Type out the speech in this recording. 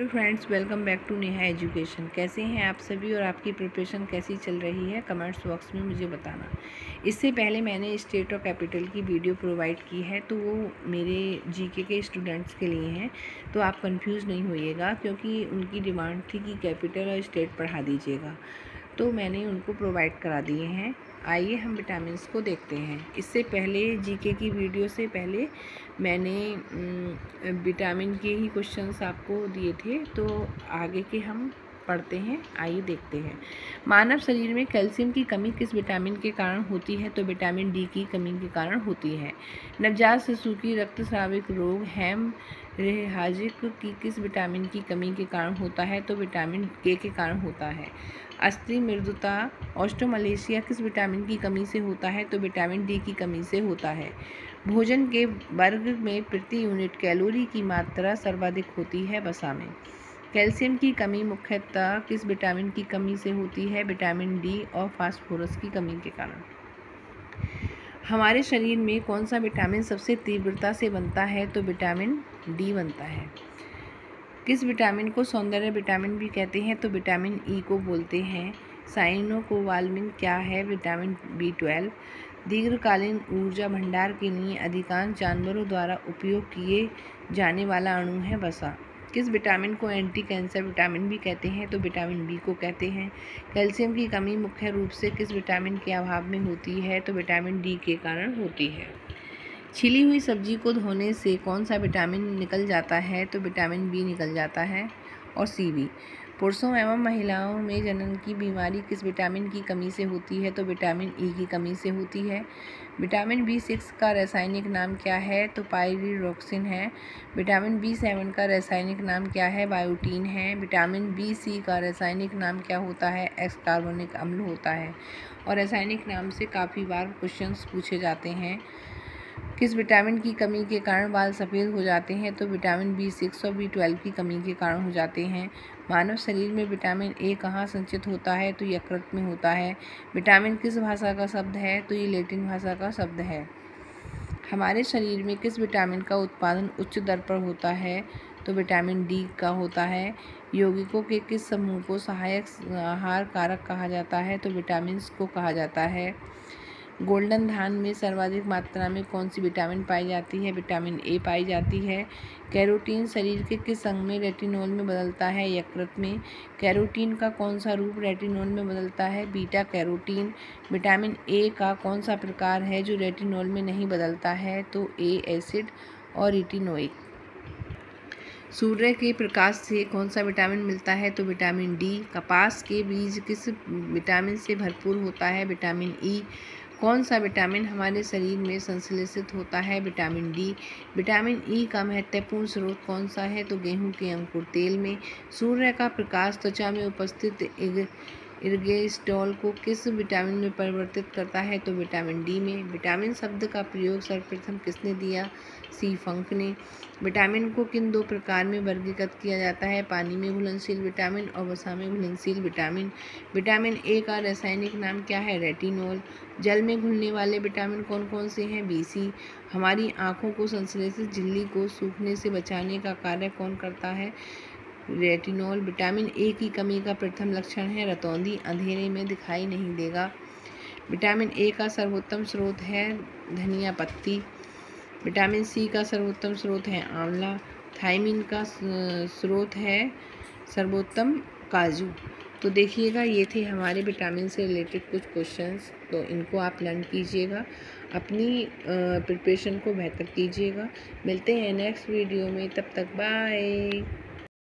Hello friends, welcome back to Neha education. कैसे हैं आप सभी और आपकी प्रिपरेशन कैसी चल रही है, कमेंट्स बॉक्स में मुझे बताना। इससे पहले मैंने स्टेट और कैपिटल की वीडियो प्रोवाइड की है, तो वो मेरे जीके के स्टूडेंट्स के लिए हैं, तो आप कंफ्यूज नहीं होइएगा, क्योंकि उनकी डिमांड थी कि कैपिटल और स्टेट पढ़ा दीजिएगा, तो मैंने उनको प्रोवाइड करा दिए हैं। आइए हम विटामिन्स को देखते हैं। इससे पहले जीके की वीडियो से पहले मैंने विटामिन के ही क्वेश्चंस आपको दिए थे, तो आगे के हम पढ़ते हैं। आइए देखते हैं। मानव शरीर में कैल्शियम की कमी किस विटामिन के कारण होती है? तो विटामिन डी की कमी के कारण होती है। नवजात शिशु की रक्तस्राविक रोग हेमरेहाजिक की किस विटामिन की कमी के कारण होता है? तो विटामिन के कारण होता है। अस्थि मृदुता ऑस्टियोमलेशिया किस विटामिन की कमी से होता है? तो विटामिन डी की कमी से होता है। भोजन के वर्ग में प्रति यूनिट कैलोरी की मात्रा सर्वाधिक होती है वसा में। कैल्शियम की कमी मुख्यतः किस विटामिन की कमी से होती है? विटामिन डी और फास्फोरस की कमी के कारण। हमारे शरीर में कौन सा विटामिन सबसे तीव्रता से बनता है? तो विटामिन डी बनता है। किस विटामिन को सौंदर्य विटामिन भी कहते हैं? तो विटामिन ई को बोलते हैं। साइनोकोबालामिन क्या है? Vitamin B12। दीर्घकालीन ऊर्जा भंडार के लिए अधिकांश जानवरों द्वारा उपयोग किए जाने वाला अणु है वसा। किस विटामिन को एंटी कैंसर विटामिन भी कहते हैं? तो विटामिन बी को कहते हैं। कैल्शियम की कमी मुख्य रूप से किस विटामिन के अभाव में होती है? तो विटामिन डी के कारण होती है। छिली हुई सब्जी को धोने से कौन सा विटामिन निकल जाता है? तो विटामिन बी निकल जाता है और सी भी। पुरुषों एवं महिलाओं में जनन की बीमारी किस विटामिन की कमी से होती है? तो विटामिन ई की कमी से होती है। विटामिन B6 का रासायनिक नाम क्या है? तो पायरिडॉक्सिन है। विटामिन B7 का रासायनिक नाम क्या है? बायोटीन है। विटामिन BC का रासायनिक नाम क्या होता है? एक्सकार्बोनिक अम्ल होता है। और रासायनिक नाम से काफ़ी बार क्वेश्चंस पूछे जाते हैं। किस विटामिन की कमी के कारण बाल सफ़ेद हो जाते हैं? तो विटामिन B6 और B12 की कमी के कारण हो जाते हैं। मानव शरीर में विटामिन ए कहाँ संचित होता है? तो यकृत में होता है। विटामिन किस भाषा का शब्द है? तो ये लैटिन भाषा का शब्द है। हमारे शरीर में किस विटामिन का उत्पादन उच्च दर पर होता है? तो विटामिन डी का होता है। यौगिकों के किस समूह को सहायक आहार कारक कहा जाता है? तो विटामिन को कहा जाता है। गोल्डन धान में सर्वाधिक मात्रा में कौन सी विटामिन पाई जाती है? विटामिन ए पाई जाती है। कैरोटीन शरीर के किस अंग में रेटिनॉल में बदलता है? यकृत में। कैरोटीन का कौन सा रूप रेटिनॉल में बदलता है? Beta carotene. विटामिन ए का कौन सा प्रकार है जो रेटिनॉल में नहीं बदलता है? तो ए एसिड और रेटिनोइक। सूर्य के प्रकाश से कौन सा विटामिन मिलता है? तो विटामिन डी। कपास के बीज किस विटामिन से भरपूर होता है? Vitamin E. कौन सा विटामिन हमारे शरीर में संश्लेषित होता है? Vitamin D. विटामिन ई का महत्वपूर्ण स्रोत कौन सा है? तो गेहूं के अंकुर तेल में। सूर्य का प्रकाश त्वचा में उपस्थित इर्गेस्टॉल को किस विटामिन में परिवर्तित करता है? तो विटामिन डी में। विटामिन शब्द का प्रयोग सर्वप्रथम किसने दिया? सी फंक ने। विटामिन को किन दो प्रकार में वर्गीकृत किया जाता है? पानी में घुलनशील विटामिन और वसा में घुलनशील विटामिन। विटामिन ए का रासायनिक नाम क्या है? रेटिनॉल। जल में घुलने वाले विटामिन कौन कौन से हैं? BC। हमारी आँखों को संश्लेषित झिल्ली को सूखने से बचाने का कार्य कौन करता है? रेटिनॉल। विटामिन ए की कमी का प्रथम लक्षण है रतौंधी, अंधेरे में दिखाई नहीं देगा। विटामिन ए का सर्वोत्तम स्रोत है धनिया पत्ती। विटामिन सी का सर्वोत्तम स्रोत है आंवला। थायमिन का स्रोत है सर्वोत्तम काजू। तो देखिएगा, ये थे हमारे विटामिन से रिलेटेड कुछ क्वेश्चंस, तो इनको आप लर्न कीजिएगा, अपनी प्रिपरेशन को बेहतर कीजिएगा। मिलते हैं नेक्स्ट वीडियो में, तब तक बाय।